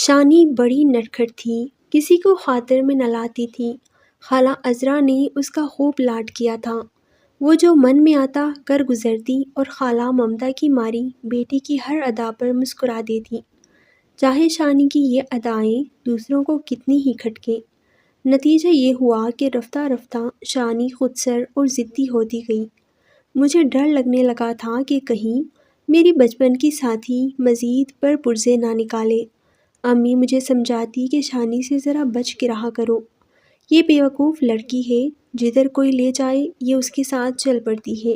شانی بڑی نٹکھٹ تھی، کسی کو خاطر میں نہ لاتی تھی۔ خالہ عذرا نے اس کا خوب لاڈ کیا تھا۔ وہ جو من میں آتا کر گزرتی اور خالہ ممتا کی ماری بیٹی کی ہر ادا پر مسکرا دیتی، چاہے شانی کی یہ ادائیں دوسروں کو کتنی ہی کھٹکیں۔ نتیجہ یہ ہوا کہ رفتہ رفتہ شانی خود سر اور ضدی ہوتی گئی۔ مجھے ڈر لگنے لگا تھا کہ کہیں میری بچپن کی ساتھی مزید پر پرزے نہ نکالے۔ امی مجھے سمجھاتی کہ شانی سے ذرا بچ کے رہا کرو، یہ بیوقوف لڑکی ہے، جدھر کوئی لے جائے یہ اس کے ساتھ چل پڑتی ہے،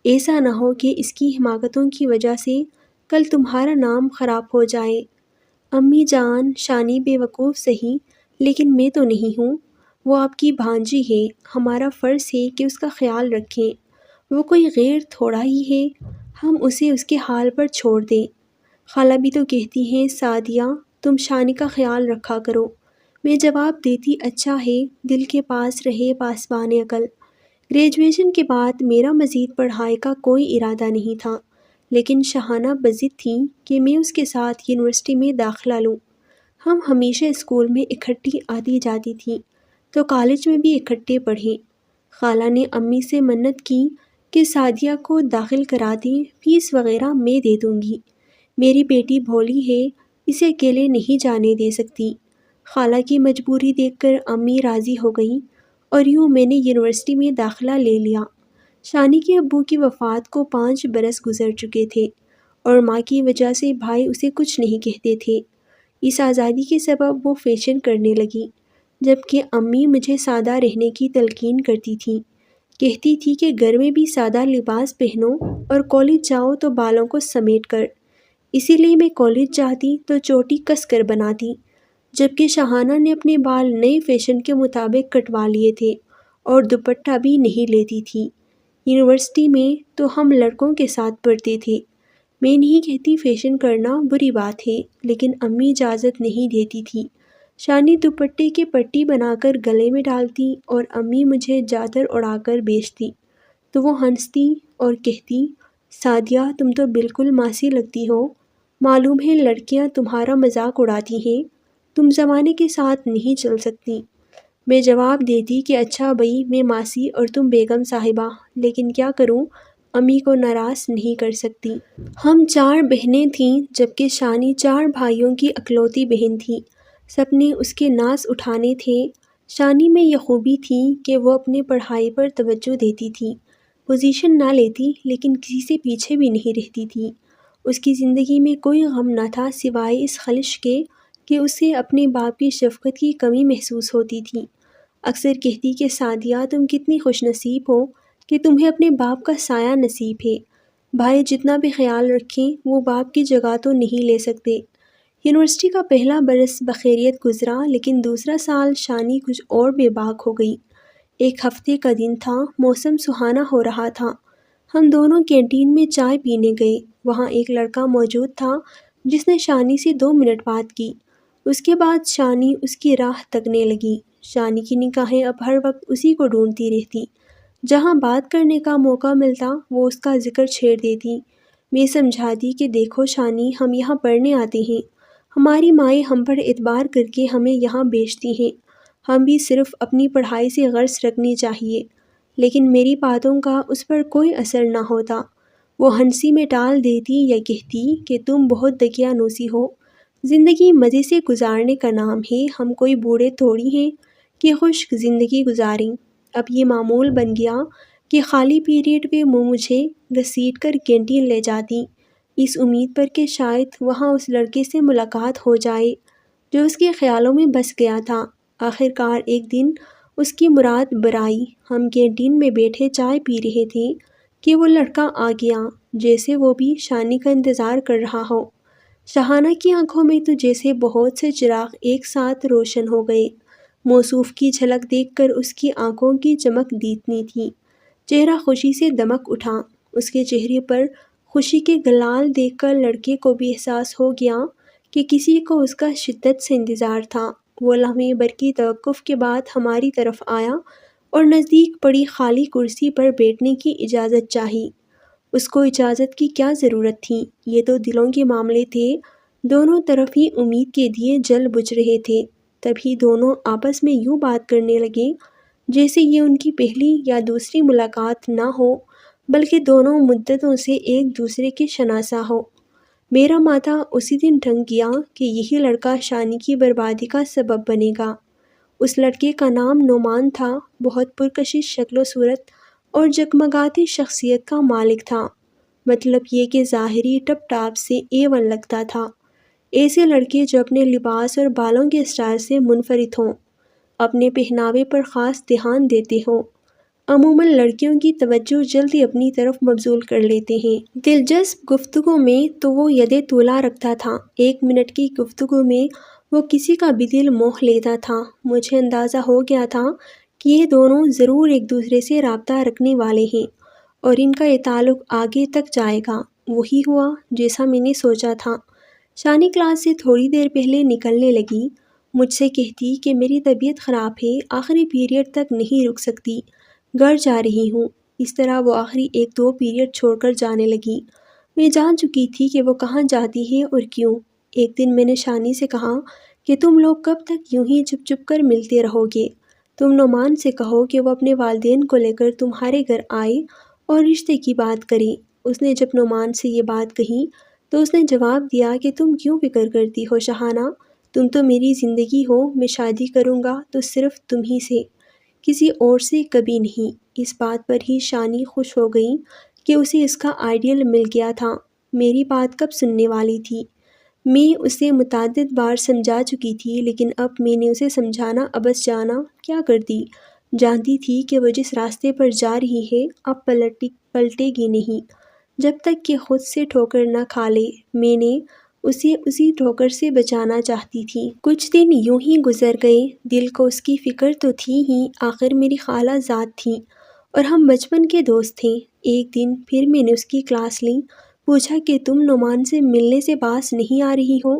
ایسا نہ ہو کہ اس کی حماقتوں کی وجہ سے کل تمہارا نام خراب ہو جائے۔ امی جان، شانی بیوقوف سہی لیکن میں تو نہیں ہوں، وہ آپ کی بھانجی ہے، ہمارا فرض ہے کہ اس کا خیال رکھیں، وہ کوئی غیر تھوڑا ہی ہے، ہم اسے اس کے حال پر چھوڑ دیں۔ خالہ بھی تو کہتی ہیں سعدیہ تم شانی کا خیال رکھا کرو۔ میں جواب دیتی اچھا ہے، دل کے پاس رہے پاسبان عقل۔ گریجویشن کے بعد میرا مزید پڑھائی کا کوئی ارادہ نہیں تھا، لیکن شاہانہ بضد تھی کہ میں اس کے ساتھ یونیورسٹی میں داخلہ لوں۔ ہم ہمیشہ اسکول میں اکٹھی آتی جاتی تھیں تو کالج میں بھی اکٹھے پڑھے۔ خالہ نے امی سے منت کی کہ سعدیہ کو داخل کرا دیں، فیس وغیرہ میں دے دوں گی، میری بیٹی بھولی ہے، اسے اکیلے نہیں جانے دے سکتی۔ خالہ کی مجبوری دیکھ کر امی راضی ہو گئیں اور یوں میں نے یونیورسٹی میں داخلہ لے لیا۔ شانی کے ابو کی وفات کو 5 برس گزر چکے تھے اور ماں کی وجہ سے بھائی اسے کچھ نہیں کہتے تھے۔ اس آزادی کے سبب وہ فیشن کرنے لگی، جبکہ امی مجھے سادہ رہنے کی تلقین کرتی تھیں، کہتی تھی کہ گھر میں بھی سادہ لباس پہنو اور کالج جاؤ تو بالوں کو سمیٹ کر۔ اسی لیے میں کالج جاتی تو چوٹی کس کر بناتی، جبکہ شاہانہ نے اپنے بال نئے فیشن کے مطابق کٹوا لیے تھے اور دوپٹہ بھی نہیں لیتی تھی۔ یونیورسٹی میں تو ہم لڑکوں کے ساتھ پڑھتے تھے۔ میں نہیں کہتی فیشن کرنا بری بات ہے، لیکن امی اجازت نہیں دیتی تھی۔ شانی دوپٹے کی پٹی بنا کر گلے میں ڈالتی اور امی مجھے چادر اڑا کر بیچتی تو وہ ہنستی اور کہتی سعدیہ تم تو بالکل ماسی لگتی ہو، معلوم ہے لڑکیاں تمہارا مذاق اڑاتی ہیں، تم زمانے کے ساتھ نہیں چل سکتی۔ میں جواب دیتی کہ اچھا بھئی میں ماسی اور تم بیگم صاحبہ، لیکن کیا کروں، امی کو ناراض نہیں کر سکتی۔ ہم 4 بہنیں تھیں جبکہ شانی 4 بھائیوں کی اکلوتی بہن تھی، سب نے اس کے ناز اٹھانے تھے۔ شانی میں یہ خوبی تھی کہ وہ اپنے پڑھائی پر توجہ دیتی تھی، پوزیشن نہ لیتی لیکن کسی سے پیچھے بھی نہیں رہتی تھی۔ اس کی زندگی میں کوئی غم نہ تھا سوائے اس خلش کے کہ اسے اپنے باپ کی شفقت کی کمی محسوس ہوتی تھی۔ اکثر کہتی کہ سعدیہ تم کتنی خوش نصیب ہو کہ تمہیں اپنے باپ کا سایہ نصیب ہے، بھائی جتنا بھی خیال رکھیں وہ باپ کی جگہ تو نہیں لے سکتے۔ یونیورسٹی کا پہلا برس بخیریت گزرا، لیکن دوسرا سال شانی کچھ اور بے باک ہو گئی۔ ایک ہفتے کا دن تھا، موسم سہانا ہو رہا تھا، ہم دونوں کینٹین میں چائے پینے گئے۔ وہاں ایک لڑکا موجود تھا جس نے شانی سے 2 منٹ بات کی، اس کے بعد شانی اس کی راہ تکنے لگی۔ شانی کی نگاہیں اب ہر وقت اسی کو ڈھونڈتی رہتی، جہاں بات کرنے کا موقع ملتا وہ اس کا ذکر چھیڑ دیتی۔ میں سمجھاتی کہ دیکھو شانی ہم یہاں پڑھنے آتے ہیں، ہماری مائیں ہم پر اعتبار کر کے ہمیں یہاں بھیجتی ہیں، ہم بھی صرف اپنی پڑھائی سے غرض رکھنی چاہیے۔ لیکن میری باتوں کا اس پر کوئی اثر نہ ہوتا، وہ ہنسی میں ٹال دیتی یا کہتی کہ تم بہت دقیانوسی ہو، زندگی مزے سے گزارنے کا نام ہے، ہم کوئی بوڑھے تھوڑی ہیں کہ خشک زندگی گزاریں۔ اب یہ معمول بن گیا کہ خالی پیریڈ میں وہ مجھے گھسیٹ کر کینٹین لے جاتی، اس امید پر کہ شاید وہاں اس لڑکے سے ملاقات ہو جائے جو اس کے خیالوں میں بس گیا تھا۔ آخر کار ایک دن اس کی مراد برائی، ہم کینٹین میں بیٹھے چائے پی رہے تھے کہ وہ لڑکا آ گیا، جیسے وہ بھی شانی کا انتظار کر رہا ہو۔ شاہانہ کی آنکھوں میں تو جیسے بہت سے چراغ ایک ساتھ روشن ہو گئے۔ موصوف کی جھلک دیکھ کر اس کی آنکھوں کی چمک دیدنی تھی، چہرہ خوشی سے دمک اٹھا۔ اس کے چہرے پر خوشی کے گلال دیکھ کر لڑکے کو بھی احساس ہو گیا کہ کسی کو اس کا شدت سے انتظار تھا۔ وہ لمحے بھر کی توقف کے بعد ہماری طرف آیا اور نزدیک پڑی خالی کرسی پر بیٹھنے کی اجازت چاہی۔ اس کو اجازت کی کیا ضرورت تھی، یہ تو دلوں کے معاملے تھے، دونوں طرف ہی امید کے دیے جل بجھ رہے تھے۔ تبھی دونوں آپس میں یوں بات کرنے لگے جیسے یہ ان کی پہلی یا دوسری ملاقات نہ ہو، بلکہ دونوں مدتوں سے ایک دوسرے کے شناسا ہو۔ میرا ماتھا اسی دن ڈھنک گیا کہ یہی لڑکا شانی کی بربادی کا سبب بنے گا۔ اس لڑکے کا نام نعمان تھا، بہت پرکشش شکل و صورت اور جگمگاتی شخصیت کا مالک تھا، مطلب یہ کہ ظاہری ٹپ ٹاپ سے A1 لگتا تھا۔ ایسے لڑکے جو اپنے لباس اور بالوں کے اسٹائل سے منفرد ہوں، اپنے پہناوے پر خاص دھیان دیتے ہوں، عموماً لڑکیوں کی توجہ جلدی اپنی طرف مبذول کر لیتے ہیں۔ دلچسپ گفتگو میں تو وہ ید طولا رکھتا تھا، 1 منٹ کی گفتگو میں وہ کسی کا بھی دل موہ لیتا تھا۔ مجھے اندازہ ہو گیا تھا کہ یہ دونوں ضرور ایک دوسرے سے رابطہ رکھنے والے ہیں اور ان کا یہ تعلق آگے تک جائے گا۔ وہی ہوا جیسا میں نے سوچا تھا۔ شانی کلاس سے تھوڑی دیر پہلے نکلنے لگی، مجھ سے کہتی کہ میری طبیعت خراب ہے، آخری پیریڈ تک نہیں رک سکتی، گھر جا رہی ہوں۔ اس طرح وہ آخری 1-2 پیریڈ چھوڑ کر جانے لگی۔ میں جان چکی تھی کہ وہ کہاں جاتی ہے اور کیوں۔ ایک دن میں نے شانی سے کہا کہ تم لوگ کب تک یوں ہی چھپ چھپ کر ملتے رہو گے؟ تم نعمان سے کہو کہ وہ اپنے والدین کو لے کر تمہارے گھر آئے اور رشتے کی بات کرے۔ اس نے جب نعمان سے یہ بات کہی تو اس نے جواب دیا کہ تم کیوں فکر کرتی ہو شاہانہ، تم تو میری زندگی ہو، میں شادی کروں گا تو صرف تم ہی سے، کسی اور سے کبھی نہیں۔ اس بات پر ہی شانی خوش ہو گئی کہ اسے اس کا آئیڈیل مل گیا تھا۔ میری بات کب سننے والی تھی؟ میں اسے متعدد بار سمجھا چکی تھی، لیکن اب میں نے اسے سمجھانا ابس جانا کیا کرتی۔ جانتی تھی کہ وہ جس راستے پر جا رہی ہے اب پلٹے گی نہیں، جب تک کہ خود سے ٹھوکر نہ کھا لے۔ میں نے اسے اسی ٹھوکر سے بچانا چاہتی تھی۔ کچھ دن یوں ہی گزر گئے، دل کو اس کی فکر تو تھی ہی، آخر میری خالہ زاد تھیں اور ہم بچپن کے دوست تھے۔ ایک دن پھر میں نے اس کی کلاس لی، پوچھا کہ تم نعمان سے ملنے سے باز نہیں آ رہی ہو؟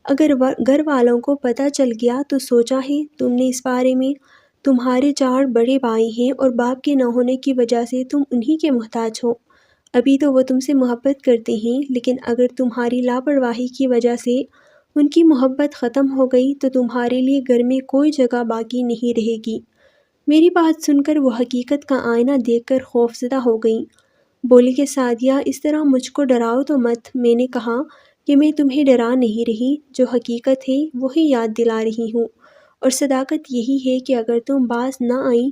اگر گھر والوں کو پتہ چل گیا تو سوچا ہے تم نے اس بارے میں؟ تمہارے 4 بڑے بھائی ہیں اور باپ کے نہ ہونے کی وجہ سے تم انہی کے محتاج ہو۔ ابھی تو وہ تم سے محبت کرتے ہیں، لیکن اگر تمہاری لاپرواہی کی وجہ سے ان کی محبت ختم ہو گئی تو تمہارے لیے گھر میں کوئی جگہ باقی نہیں رہے گی۔ میری بات سن کر وہ حقیقت کا آئینہ دیکھ کر خوفزدہ ہو گئیں۔ بولی کہ سعدیہ اس طرح مجھ کو ڈراؤ تو مت۔ میں نے کہا کہ میں تمہیں ڈرا نہیں رہی، جو حقیقت ہے وہی یاد دلا رہی ہوں، اور صداقت یہی ہے کہ اگر تم باز نہ آئیں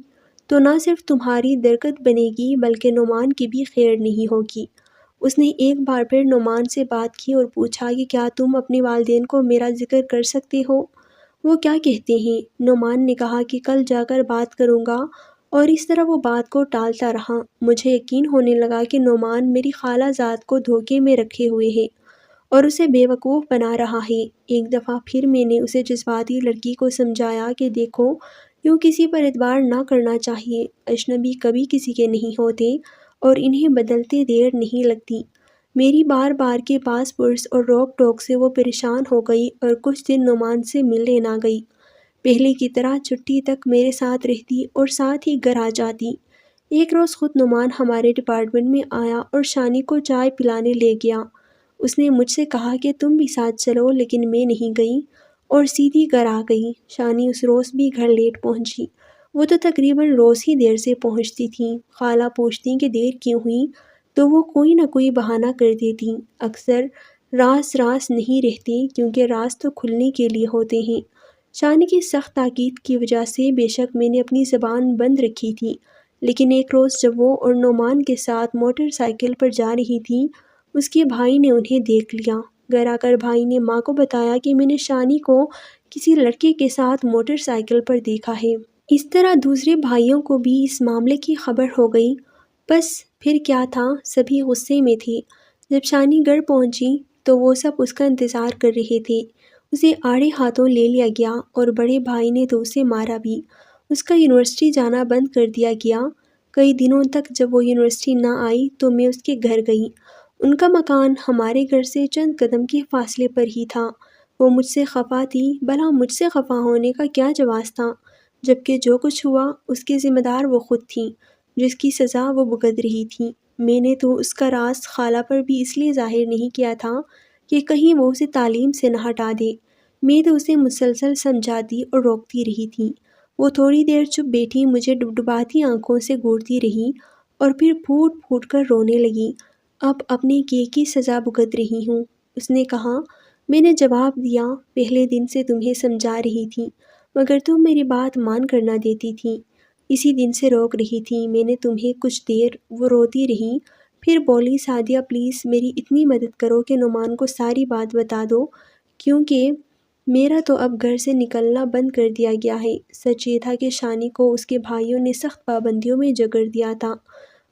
تو نہ صرف تمہاری درگت بنے گی بلکہ نعمان کی بھی خیر نہیں ہوگی۔ اس نے ایک بار پھر نعمان سے بات کی اور پوچھا کہ کیا تم اپنے والدین کو میرا ذکر کر سکتے ہو؟ وہ کیا کہتے ہیں؟ نعمان نے کہا کہ کل جا کر بات کروں گا، اور اس طرح وہ بات کو ٹالتا رہا۔ مجھے یقین ہونے لگا کہ نعمان میری خالہ زاد کو دھوکے میں رکھے ہوئے ہے اور اسے بے وقوف بنا رہا ہے۔ ایک دفعہ پھر میں نے اسے جذباتی لڑکی کو سمجھایا کہ دیکھو، یوں کسی پر اعتبار نہ کرنا چاہیے، اجنبی کبھی کسی کے نہیں ہوتے اور انہیں بدلتے دیر نہیں لگتی۔ میری بار بار کے پاس پرس اور روک ٹوک سے وہ پریشان ہو گئی اور کچھ دن نعمان سے ملنے نہ گئی۔ پہلے کی طرح چھٹی تک میرے ساتھ رہتی اور ساتھ ہی گھر آ جاتی۔ ایک روز خود نعمان ہمارے ڈپارٹمنٹ میں آیا اور شانی کو چائے پلانے لے گیا۔ اس نے مجھ سے کہا کہ تم بھی ساتھ چلو، لیکن میں نہیں گئی اور سیدھی گھر آ گئی۔ شانی اس روز بھی گھر لیٹ پہنچی۔ وہ تو تقریباً روز ہی دیر سے پہنچتی تھیں۔ خالہ پوچھتی کہ دیر کیوں ہوئی تو وہ کوئی نہ کوئی بہانہ کر دیتی۔ اکثر راز نہیں رہتے، کیونکہ راز تو کھلنے کے لیے ہوتے ہیں۔ شانی کی سخت تاکید کی وجہ سے بے شک میں نے اپنی زبان بند رکھی تھی، لیکن ایک روز جب وہ اور نعمان کے ساتھ موٹر سائیکل پر جا رہی تھی، اس کے بھائی نے انہیں دیکھ لیا۔ گھر آ کر بھائی نے ماں کو بتایا کہ میں نے شانی کو کسی لڑکے کے ساتھ موٹر سائیکل پر دیکھا ہے۔ اس طرح دوسرے بھائیوں کو بھی اس معاملے کی خبر ہو گئی۔ بس پھر کیا تھا، سبھی غصے میں تھے۔ جب شانی گھر پہنچی تو وہ سب اس کا انتظار کر رہے تھے۔ اسے آڑے ہاتھوں لے لیا گیا اور بڑے بھائی نے تو اسے مارا بھی۔ اس کا یونیورسٹی جانا بند کر دیا گیا۔ کئی دنوں تک جب وہ یونیورسٹی نہ آئی تو میں اس کے گھر گئی۔ ان کا مکان ہمارے گھر سے چند قدم کے فاصلے پر ہی تھا۔ وہ مجھ سے خفا تھی، بھلا مجھ سے خفا ہونے کا کیا جواز تھا، جبکہ جو کچھ ہوا اس کے ذمہ دار وہ خود تھیں، جس کی سزا وہ بھگت رہی تھیں۔ میں نے تو اس کا راز خالہ پر بھی اس لیے ظاہر نہیں کیا تھا کہ کہیں وہ اسے تعلیم سے نہ ہٹا دے۔ میں تو اسے مسلسل سمجھاتی اور روکتی رہی تھی۔ وہ تھوڑی دیر چپ بیٹھی، مجھے ڈبڈباتی آنکھوں سے گھورتی رہی اور پھر پھوٹ پھوٹ کر رونے لگی۔ اب اپنے کیے کی سزا بھگت رہی ہوں، اس نے کہا۔ میں نے جواب دیا، پہلے دن سے تمہیں سمجھا رہی تھی مگر تم میری بات مان کر نہ دیتی تھی، اسی دن سے روک رہی تھی میں نے تمہیں کچھ دیر۔ وہ روتی رہی، پھر بولی، سعدیہ پلیز میری اتنی مدد کرو کہ نعمان کو ساری بات بتا دو، کیونکہ میرا تو اب گھر سے نکلنا بند کر دیا گیا ہے۔ سچ یہ تھا کہ شانی کو اس کے بھائیوں نے سخت پابندیوں میں جکڑ دیا تھا،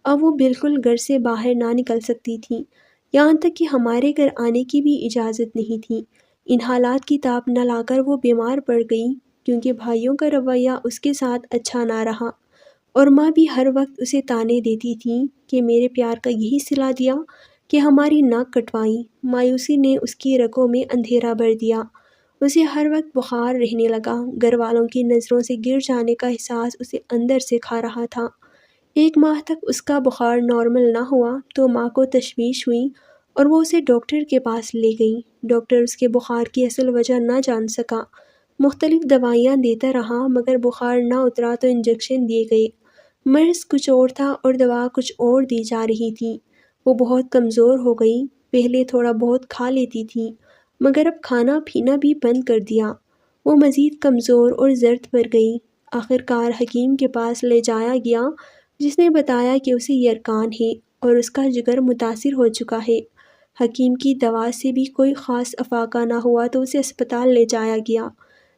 اب وہ بالکل گھر سے باہر نہ نکل سکتی تھی، یہاں تک کہ ہمارے گھر آنے کی بھی اجازت نہیں تھی۔ ان حالات کی تاب نہ لا کر وہ بیمار پڑ گئی، کیونکہ بھائیوں کا رویہ اس کے ساتھ اچھا نہ رہا، اور ماں بھی ہر وقت اسے طعنے دیتی تھی کہ میرے پیار کا یہی صلہ دیا کہ ہماری ناک کٹوائی۔ مایوسی نے اس کی رگوں میں اندھیرا بھر دیا، اسے ہر وقت بخار رہنے لگا، گھر والوں کی نظروں سے گر جانے کا احساس اسے اندر سے کھا رہا تھا۔ 1 ماہ تک اس کا بخار نارمل نہ ہوا تو ماں کو تشویش ہوئی اور وہ اسے ڈاکٹر کے پاس لے گئی۔ ڈاکٹر اس کے بخار کی اصل وجہ نہ جان سکا، مختلف دوائیاں دیتا رہا مگر بخار نہ اترا تو انجیکشن دیے گئے۔ مرض کچھ اور تھا اور دوا کچھ اور دی جا رہی تھی۔ وہ بہت کمزور ہو گئی، پہلے تھوڑا بہت کھا لیتی تھی مگر اب کھانا پینا بھی بند کر دیا۔ وہ مزید کمزور اور زرد پڑ گئی۔ آخرکار حکیم کے پاس لے جایا گیا، جس نے بتایا کہ اسے یرقان ہے اور اس کا جگر متاثر ہو چکا ہے۔ حکیم کی دوا سے بھی کوئی خاص افاقہ نہ ہوا تو اسے اسپتال لے جایا گیا،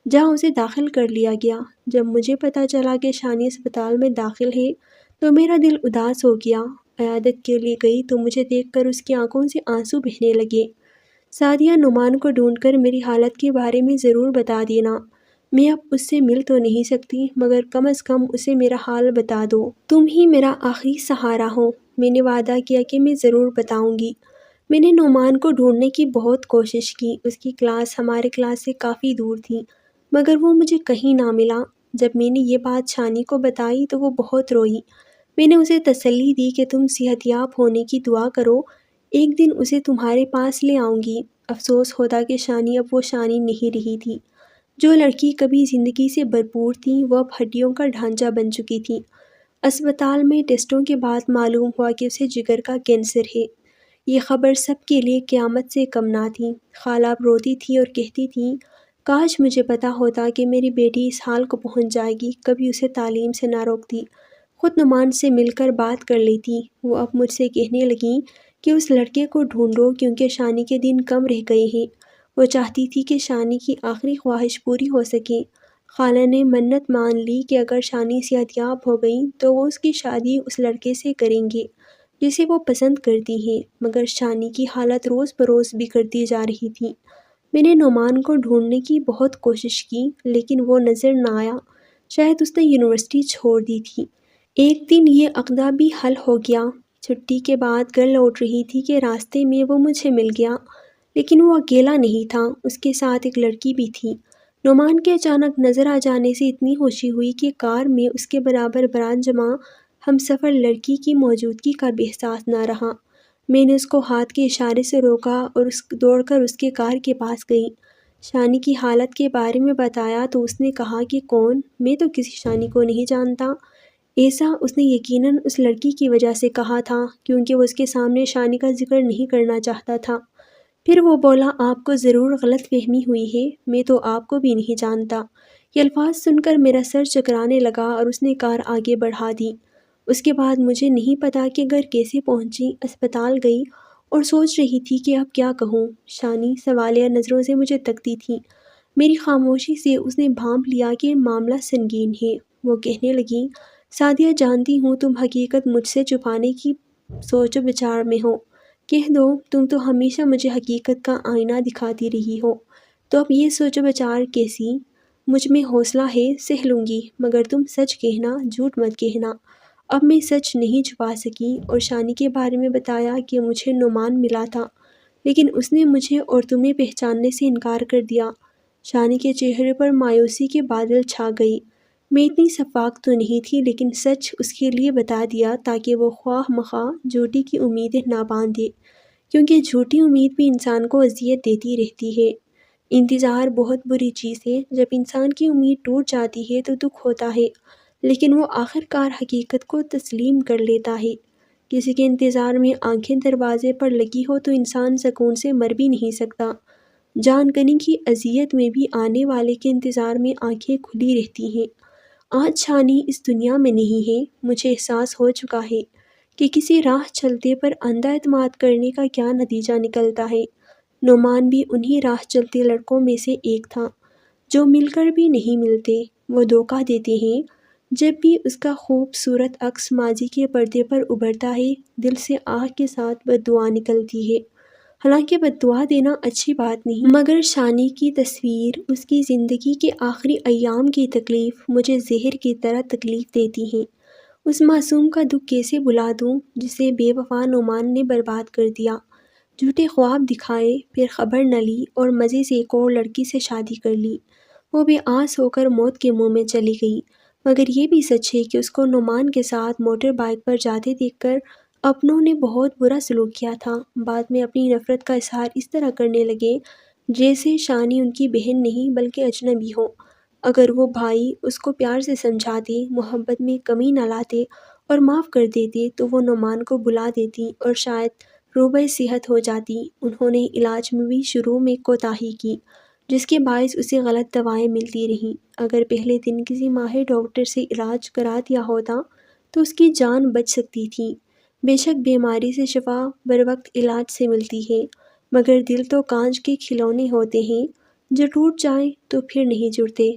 جہاں اسے داخل کر لیا گیا۔ جب مجھے پتہ چلا کہ شانی اسپتال میں داخل ہے تو میرا دل اداس ہو گیا۔ عیادت کے لیے گئی تو مجھے دیکھ کر اس کی آنکھوں سے آنسو بہنے لگے۔ سعدیہ، نعمان کو ڈھونڈ کر میری حالت کے بارے میں ضرور بتا دینا۔ میں اب اس سے مل تو نہیں سکتی مگر کم از کم اسے میرا حال بتا دو۔ تم ہی میرا آخری سہارا ہو۔ میں نے وعدہ کیا کہ میں ضرور بتاؤں گی۔ میں نے نعمان کو ڈھونڈنے کی بہت کوشش کی، اس کی کلاس ہمارے کلاس سے کافی دور تھی مگر وہ مجھے کہیں نہ ملا۔ جب میں نے یہ بات شانی کو بتائی تو وہ بہت روئی۔ میں نے اسے تسلی دی کہ تم صحت یاب ہونے کی دعا کرو، ایک دن اسے تمہارے پاس لے آؤں گی۔ افسوس ہوتا کہ شانی اب وہ شانی نہیں رہی تھی۔ جو لڑکی کبھی زندگی سے بھرپور تھی وہ اب ہڈیوں کا ڈھانچہ بن چکی تھی۔ اسپتال میں ٹیسٹوں کے بعد معلوم ہوا کہ اسے جگر کا کینسر ہے۔ یہ خبر سب کے لیے قیامت سے کم نہ تھی۔ خالہ اب روتی تھی اور کہتی تھی، کاش مجھے پتا ہوتا کہ میری بیٹی اس حال کو پہنچ جائے گی، کبھی اسے تعلیم سے نہ روکتی، خود نعمان سے مل کر بات کر لیتی۔ وہ اب مجھ سے کہنے لگیں کہ اس لڑکے کو ڈھونڈو کیونکہ شانی کے دن کم رہ گئے ہیں۔ وہ چاہتی تھی کہ شانی کی آخری خواہش پوری ہو سکے۔ خالہ نے منت مان لی کہ اگر شانی صحت یاب ہو گئی تو وہ اس کی شادی اس لڑکے سے کریں گے جسے وہ پسند کرتی ہیں، مگر شانی کی حالت روز بروز بگڑتی جا رہی تھی۔ میں نے نعمان کو ڈھونڈنے کی بہت کوشش کی لیکن وہ نظر نہ آیا، شاید اس نے یونیورسٹی چھوڑ دی تھی۔ ایک دن یہ عقدہ بھی حل ہو گیا۔ چھٹی کے بعد گھر لوٹ رہی تھی کہ راستے میں وہ مجھے مل گیا، لیکن وہ اکیلا نہیں تھا، اس کے ساتھ ایک لڑکی بھی تھی۔ نعمان کے اچانک نظر آ جانے سے اتنی خوشی ہوئی کہ کار میں اس کے برابر برات جمع ہم سفر لڑکی کی موجودگی کا بھی احساس نہ رہا۔ میں نے اس کو ہاتھ کے اشارے سے روکا اور دوڑ کر اس کے کار کے پاس گئی۔ شانی کی حالت کے بارے میں بتایا تو اس نے کہا کہ کون؟ میں تو کسی شانی کو نہیں جانتا۔ ایسا اس نے یقیناً اس لڑکی کی وجہ سے کہا تھا کیونکہ وہ اس کے سامنے شانی کا ذکر نہیں کرنا چاہتا تھا۔ پھر وہ بولا، آپ کو ضرور غلط فہمی ہوئی ہے، میں تو آپ کو بھی نہیں جانتا۔ یہ الفاظ سن کر میرا سر چکرانے لگا اور اس نے کار آگے بڑھا دی۔ اس کے بعد مجھے نہیں پتا کہ گھر کیسے پہنچی، اسپتال گئی اور سوچ رہی تھی کہ اب کیا کہوں۔ شانی سوالیہ نظروں سے مجھے تکتی تھی۔ میری خاموشی سے اس نے بھانپ لیا کہ معاملہ سنگین ہے۔ وہ کہنے لگی، سعدیہ جانتی ہوں تم حقیقت مجھ سے چھپانے کی سوچ و بچار میں ہو، کہہ دو، تم تو ہمیشہ مجھے حقیقت کا آئینہ دکھاتی رہی ہو، تو اب یہ سوچ و بچار کیسی؟ مجھ میں حوصلہ ہے، سہ لوں گی، مگر تم سچ کہنا، جھوٹ مت کہنا۔ اب میں سچ نہیں چھپا سکی اور شانی کے بارے میں بتایا کہ مجھے نعمان ملا تھا لیکن اس نے مجھے اور تمہیں پہچاننے سے انکار کر دیا۔ شانی کے چہرے پر مایوسی کے بادل چھا گئی۔ میں اتنی شفاق تو نہیں تھی لیکن سچ اس کے لیے بتا دیا تاکہ وہ خواہ مخواہ جھوٹی کی امیدیں نہ باندھے۔ کیونکہ جھوٹی امید بھی انسان کو اذیت دیتی رہتی ہے۔ انتظار بہت بری چیز ہے۔ جب انسان کی امید ٹوٹ جاتی ہے تو دکھ ہوتا ہے، لیکن وہ آخر کار حقیقت کو تسلیم کر لیتا ہے۔ کسی کے انتظار میں آنکھیں دروازے پر لگی ہو تو انسان سکون سے مر بھی نہیں سکتا۔ جان کنی کی اذیت میں بھی آنے والے کے انتظار میں آنکھیں کھلی رہتی ہیں۔ آج شانی اس دنیا میں نہیں ہے۔ مجھے احساس ہو چکا ہے کہ کسی راہ چلتے پر اندھا اعتماد کرنے کا کیا نتیجہ نکلتا ہے۔ نعمان بھی انہی راہ چلتے لڑکوں میں سے ایک تھا، جو مل کر بھی نہیں ملتے۔ وہ دھوکہ دیتے ہیں۔ جب بھی اس کا خوبصورت عکس ماضی کے پردے پر ابھرتا ہے، دل سے آہ کے ساتھ بد دعا نکلتی ہے۔ حالانکہ بد دعا دینا اچھی بات نہیں، مگر شانی کی تصویر، اس کی زندگی کے آخری ایام کی تکلیف مجھے زہر کی طرح تکلیف دیتی ہے۔ اس معصوم کا دکھ کیسے بھلا دوں جسے بے وفا نعمان نے برباد کر دیا۔ جھوٹے خواب دکھائے، پھر خبر نہ لی اور مزے سے ایک اور لڑکی سے شادی کر لی۔ وہ بے آس ہو کر موت کے منہ میں چلی گئی۔ مگر یہ بھی سچ ہے کہ اس کو نعمان کے ساتھ موٹر بائیک پر جاتے دیکھ کر اپنوں نے بہت برا سلوک کیا تھا۔ بعد میں اپنی نفرت کا اظہار اس طرح کرنے لگے جیسے شانی ان کی بہن نہیں بلکہ اجنبی ہو۔ اگر وہ بھائی اس کو پیار سے سمجھاتے، محبت میں کمی نہ لاتے اور معاف کر دیتے تو وہ نعمان کو بلا دیتی اور شاید روبہ صحت ہو جاتی۔ انہوں نے علاج میں بھی شروع میں کوتاہی کی، جس کے باعث اسے غلط دوائیں ملتی رہیں۔ اگر پہلے دن کسی ماہر ڈاکٹر سے علاج کرا دیا ہوتا تو اس کی جان بچ سکتی تھی۔ بے شک بیماری سے شفا بروقت علاج سے ملتی ہے، مگر دل تو کانچ کے کھلونے ہوتے ہیں، جو ٹوٹ جائیں تو پھر نہیں جڑتے۔